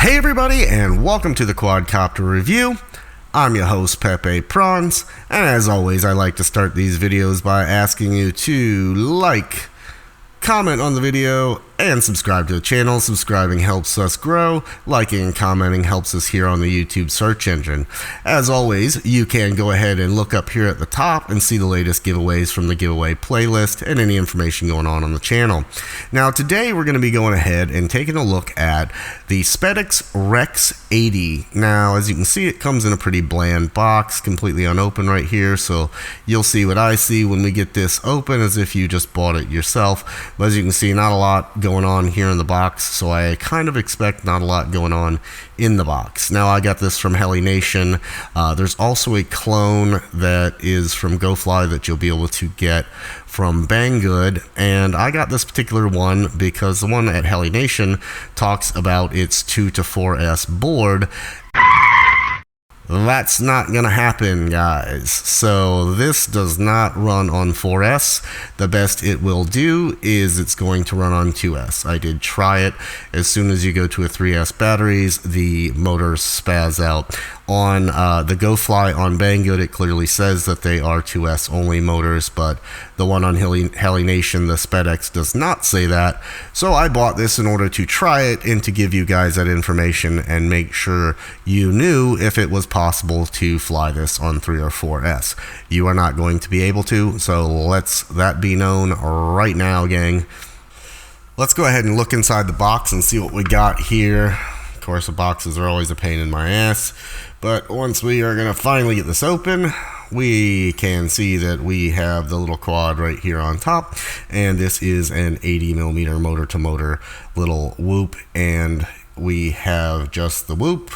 Hey everybody, and welcome to the Quadcopter review. I'm your host, Pepe Prawns, and as always, I like to start these videos by asking you to like, comment on the video, and subscribe to the channel. Subscribing helps us grow. Liking and commenting helps us here on the YouTube search engine. As always, you can go ahead and look up here at the top and see the latest giveaways from the giveaway playlist and any information going on the channel. Now today we're going to be going ahead and taking a look at the Spedix Rex 80. Now as you can see, it comes in a pretty bland box, completely unopened right here, so you'll see what I see when we get this open as if you just bought it yourself. But as you can see, not a lot going on here in the box, so I kind of expect not a lot going on in the box. Now I got this from Heli Nation. There's also a clone that is from GoFly that you'll be able to get from Banggood, and I got this particular one because the one at Heli Nation talks about its 2 to 4S board. That's not gonna happen, guys. So this does not run on 4S. The best it will do is it's going to run on 2S. I did try it. As soon as you go to a 3S batteries, the motors spaz out. On the GoFly on Banggood, it clearly says that they are 2S only motors, but the one on Heli Nation, the Spedix, does not say that. So I bought this in order to try it and to give you guys that information and make sure you knew if it was possible to fly this on 3 or 4S. You are not going to be able to, so let's that be known right now, gang. Let's go ahead and look inside the box and see what we got here. Of course, the boxes are always a pain in my ass, but once we are going to finally get this open, we can see that we have the little quad right here on top, and this is an 80mm motor-to-motor little whoop, and we have just the whoop.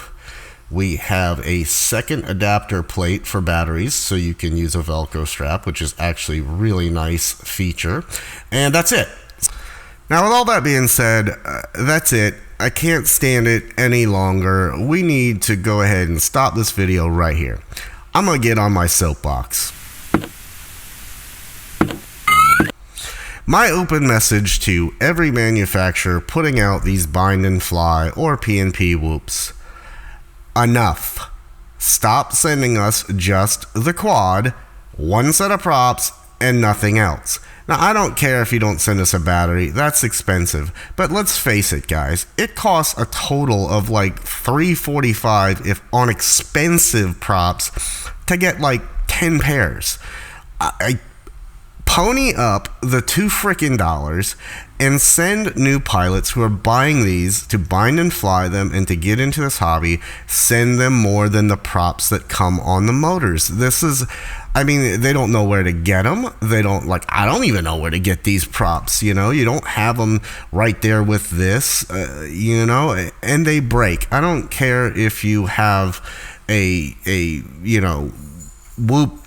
We have a second adapter plate for batteries, so you can use a Velcro strap, which is actually a really nice feature, and that's it. Now, with all that being said, that's it. I can't stand it any longer. We need to go ahead and stop this video right here. I'm gonna get on my soapbox. My open message to every manufacturer putting out these bind and fly or P&P whoops. Enough. Stop sending us just the quad, one set of props, and nothing else. Now, I don't care if you don't send us a battery, that's expensive, but let's face it, guys, it costs a total of like $345 if on expensive props to get like 10 pairs. I pony up the $2 and send new pilots who are buying these to bind and fly them and to get into this hobby, send them more than the props that come on the motors. This is, I mean, they don't know where to get them. They don't, like, I don't even know where to get these props, you know? You don't have them right there with this, you know, and they break. I don't care if you have a you know, whoop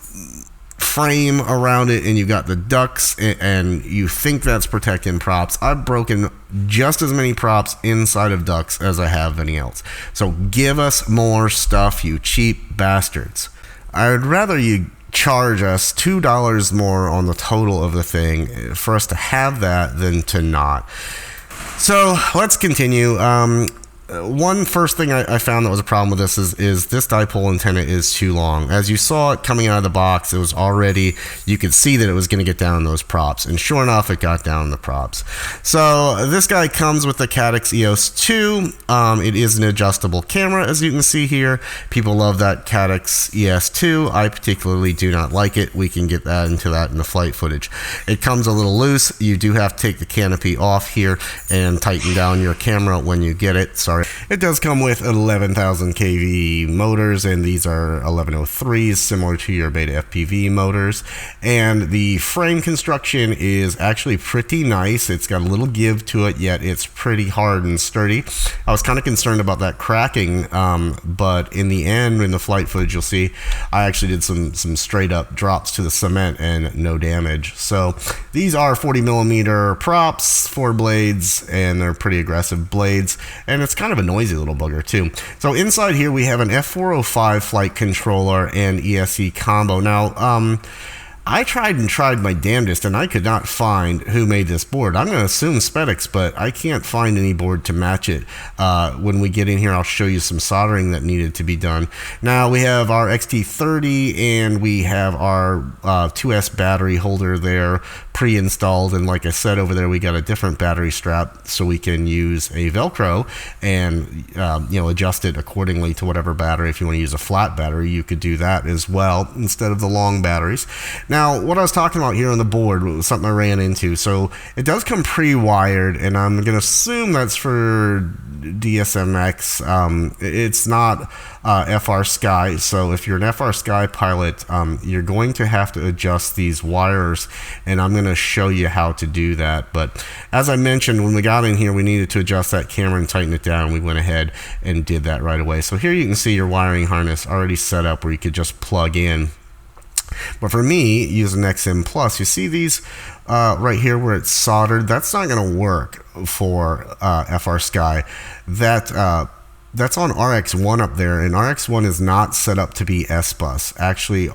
frame around it and you got the ducts and you think that's protecting props. I've broken just as many props inside of ducts as I have any else. So give us more stuff, you cheap bastards. I would rather you charge us $2 more on the total of the thing for us to have that than to not. So let's continue. One first thing I found that was a problem with this is this dipole antenna is too long. As you saw it coming out of the box, it was already, you could see that it was going to get down in those props, and sure enough, it got down in the props. So this guy comes with the Caddx EOS 2. It is an adjustable camera, as you can see here. People love that Caddx EOS 2. I particularly do not like it. We can get into that in the flight footage. It comes a little loose. You do have to take the canopy off here and tighten down your camera when you get it. Sorry. It does come with 11,000 kV motors, and these are 1103s, similar to your Beta FPV motors. And the frame construction is actually pretty nice. It's got a little give to it, yet it's pretty hard and sturdy. I was kind of concerned about that cracking, but in the end, in the flight footage, you'll see I actually did some straight up drops to the cement and no damage. So these are 40mm props, 4 blades, and they're pretty aggressive blades, and it's kind of a noisy little bugger too. So inside here we have an F405 flight controller and ESC combo. Now I tried my damnedest, and I could not find who made this board. I'm going to assume Spedix, but I can't find any board to match it. When we get in here, I'll show you some soldering that needed to be done. Now, we have our XT30, and we have our 2S battery holder there pre-installed, and like I said over there, we got a different battery strap so we can use a Velcro and adjust it accordingly to whatever battery. If you want to use a flat battery, you could do that as well instead of the long batteries. Now, what I was talking about here on the board was something I ran into. So it does come pre-wired, and I'm going to assume that's for DSMX. It's not FR Sky. So if you're an FR Sky pilot, you're going to have to adjust these wires, and I'm going to show you how to do that. But as I mentioned, when we got in here, we needed to adjust that camera and tighten it down. We went ahead and did that right away. So here you can see your wiring harness already set up where you could just plug in. But for me, using XM Plus, you see these right here where it's soldered? That's not going to work for FR Sky. That's on RX1 up there, and RX1 is not set up to be S-Bus. Actually,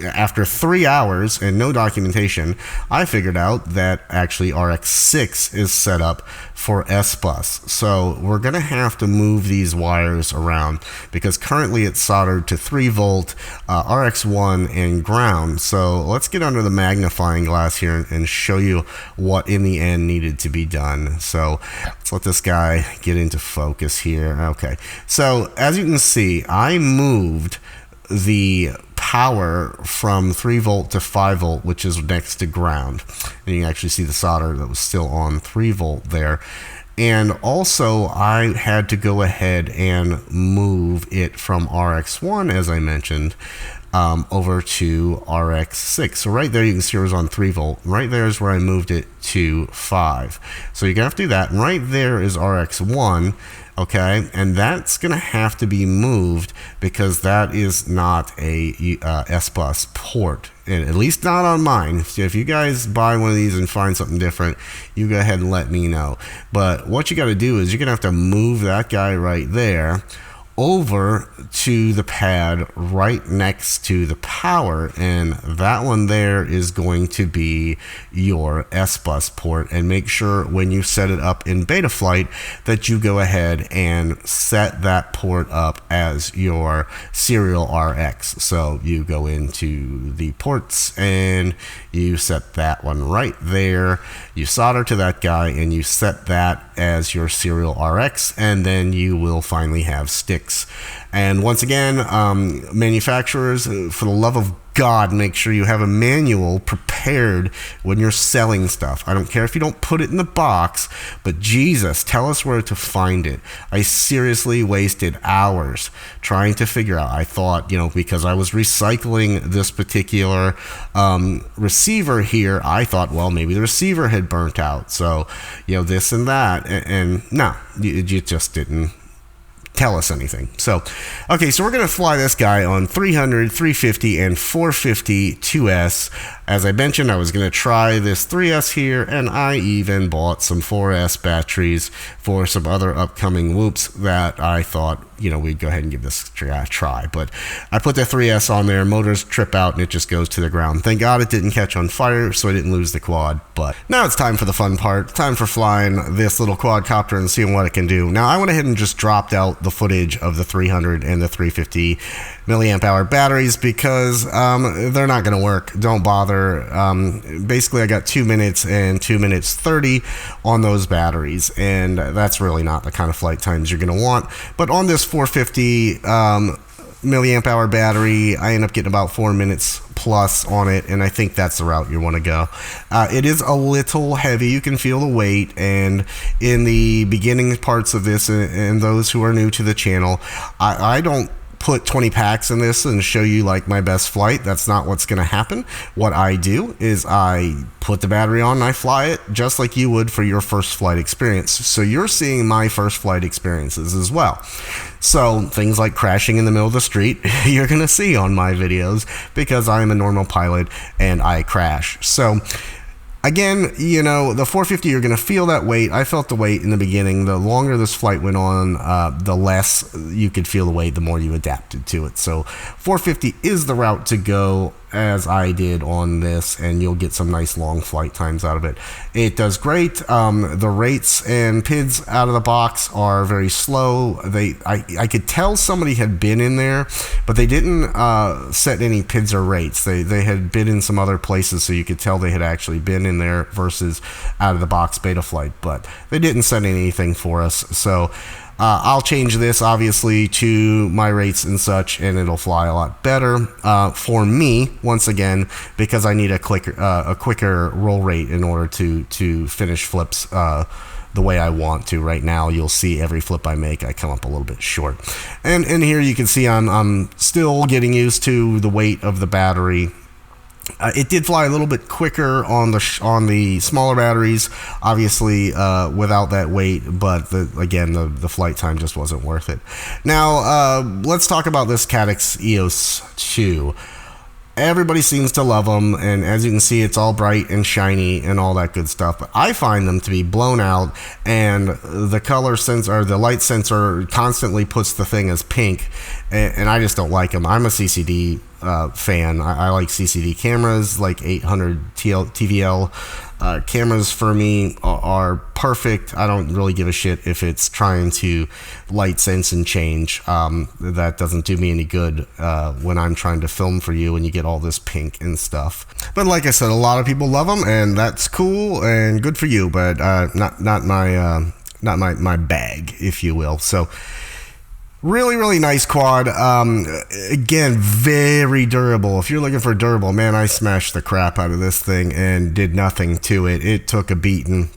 after 3 hours and no documentation, I figured out that actually RX6 is set up for S-Bus. So we're going to have to move these wires around because currently it's soldered to 3 volt, RX1 and ground. So let's get under the magnifying glass here and show you what in the end needed to be done. So let's let this guy get into focus here. Okay. So as you can see, I moved the power from 3 volt to 5 volt, which is next to ground. And you can actually see the solder that was still on 3 volt there. And also I had to go ahead and move it from RX1, as I mentioned, over to RX6. So right there you can see it was on 3 volt. Right there is where I moved it to 5. So you're gonna have to do that. And right there is RX1. Okay, and that's going to have to be moved because that is not a S-Bus port, and at least not on mine. So if you guys buy one of these and find something different, you go ahead and let me know. But what you got to do is you're going to have to move that guy right there over to the pad right next to the power, and that one there is going to be your S-Bus port. And make sure when you set it up in Betaflight that you go ahead and set that port up as your serial RX. So you go into the ports and you set that one right there, you solder to that guy, and you set that as your serial RX, and then you will finally have sticks. And once again, manufacturers, for the love of God, make sure you have a manual prepared when you're selling stuff. I don't care if you don't put it in the box, but Jesus, tell us where to find it. I seriously wasted hours trying to figure out. I thought, because I was recycling this particular receiver here, I thought, well, maybe the receiver had burnt out. So, this and that. And no, you just didn't tell us anything. So, okay, so we're going to fly this guy on 300, 350, and 450 2S. As I mentioned, I was going to try this 3S here, and I even bought some 4S batteries for some other upcoming whoops that I thought, we'd go ahead and give this a try. But I put the 3S on there, motors trip out, and it just goes to the ground. Thank God it didn't catch on fire, so I didn't lose the quad. But now it's time for the fun part. Time for flying this little quadcopter and seeing what it can do. Now, I went ahead and just dropped out the footage of the 300 and the 350 milliamp hour batteries because they're not going to work. Don't bother. Basically, I got 2 minutes and 2 minutes 30 on those batteries, and that's really not the kind of flight times you're going to want. But on this 450 milliamp hour battery, I end up getting about 4 minutes plus on it, and I think that's the route you want to go. It is a little heavy. You can feel the weight, and in the beginning parts of this, and those who are new to the channel, I don't put 20 packs in this and show you like my best flight. That's not what's going to happen. What I do is I put the battery on and I fly it just like you would for your first flight experience. So you're seeing my first flight experiences as well. So things like crashing in the middle of the street, you're going to see on my videos because I'm a normal pilot and I crash. So again, the 450, you're going to feel that weight. I felt the weight in the beginning. The longer this flight went on, the less you could feel the weight, the more you adapted to it. So 450 is the route to go. as I did on this, and you'll get some nice long flight times out of it. It does great. The rates and PIDs out of the box are very slow. I could tell somebody had been in there, but they didn't set any PIDs or rates. They had been in some other places, so you could tell they had actually been in there versus out of the box Betaflight, but they didn't set anything for us. So I'll change this obviously to my rates and such, and it'll fly a lot better for me, once again, because I need a quicker roll rate in order to finish flips the way I want to. Right now you'll see every flip I make I come up a little bit short, and here you can see I'm still getting used to the weight of the battery. It did fly a little bit quicker on the smaller batteries, obviously without that weight, but the flight time just wasn't worth it. Now let's talk about this Caddx EOS 2. Everybody seems to love them, and as you can see, it's all bright and shiny and all that good stuff, but I find them to be blown out, and the color sensor, the light sensor, constantly puts the thing as pink, and I just don't like them. I'm a CCD fan. I like CCD cameras, like 800 TVL cameras for me are perfect. I don't really give a shit if it's trying to light sense and change. That doesn't do me any good when I'm trying to film for you and you get all this pink and stuff. But like I said, a lot of people love them, and that's cool and good for you, but not my bag, if you will. So really nice quad. Again, very durable. If you're looking for durable, man, I smashed the crap out of this thing and did nothing to it. It took a beating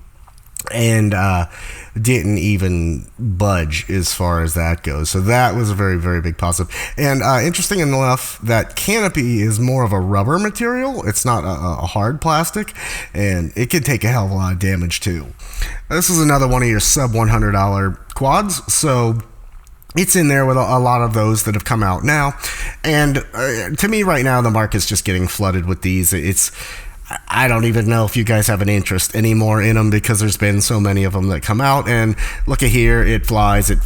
and didn't even budge as far as that goes. So that was a very big positive. And interesting enough, that canopy is more of a rubber material. It's not a hard plastic, and it can take a hell of a lot of damage too. This is another one of your sub $100 quads, so it's in there with a lot of those that have come out now. And to me right now, the market's just getting flooded with these. I don't even know if you guys have an interest anymore in them, because there's been so many of them that come out, and look at here, it flies on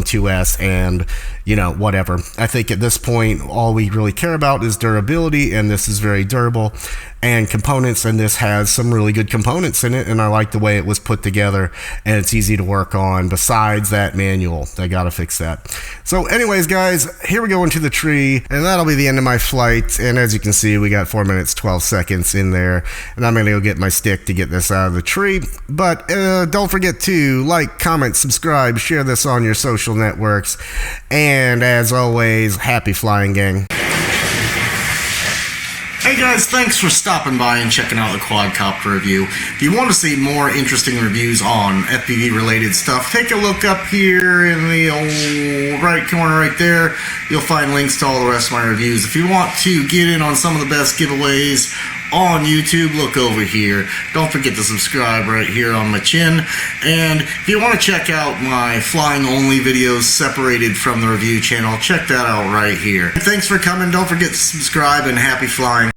2S, and you know, whatever. I think at this point, all we really care about is durability, and this is very durable, and components, and this has some really good components in it, and I like the way it was put together, and it's easy to work on. Besides that manual, I gotta fix that. So anyways, guys, here we go into the tree, and that'll be the end of my flight. And as you can see, we got 4 minutes 12 seconds in there, and I'm gonna go get my stick to get this out of the tree. But don't forget to like, comment, subscribe, share this on your social networks, and as always, happy flying, gang. Hey guys, thanks for stopping by and checking out the Quadcopter review. If you want to see more interesting reviews on FPV related stuff, take a look up here in the old right corner right there. You'll find links to all the rest of my reviews. If you want to get in on some of the best giveaways on YouTube, look over here. Don't forget to subscribe right here on my chin. And if you want to check out my flying only videos separated from the review channel, check that out right here. Thanks for coming. Don't forget to subscribe, and happy flying.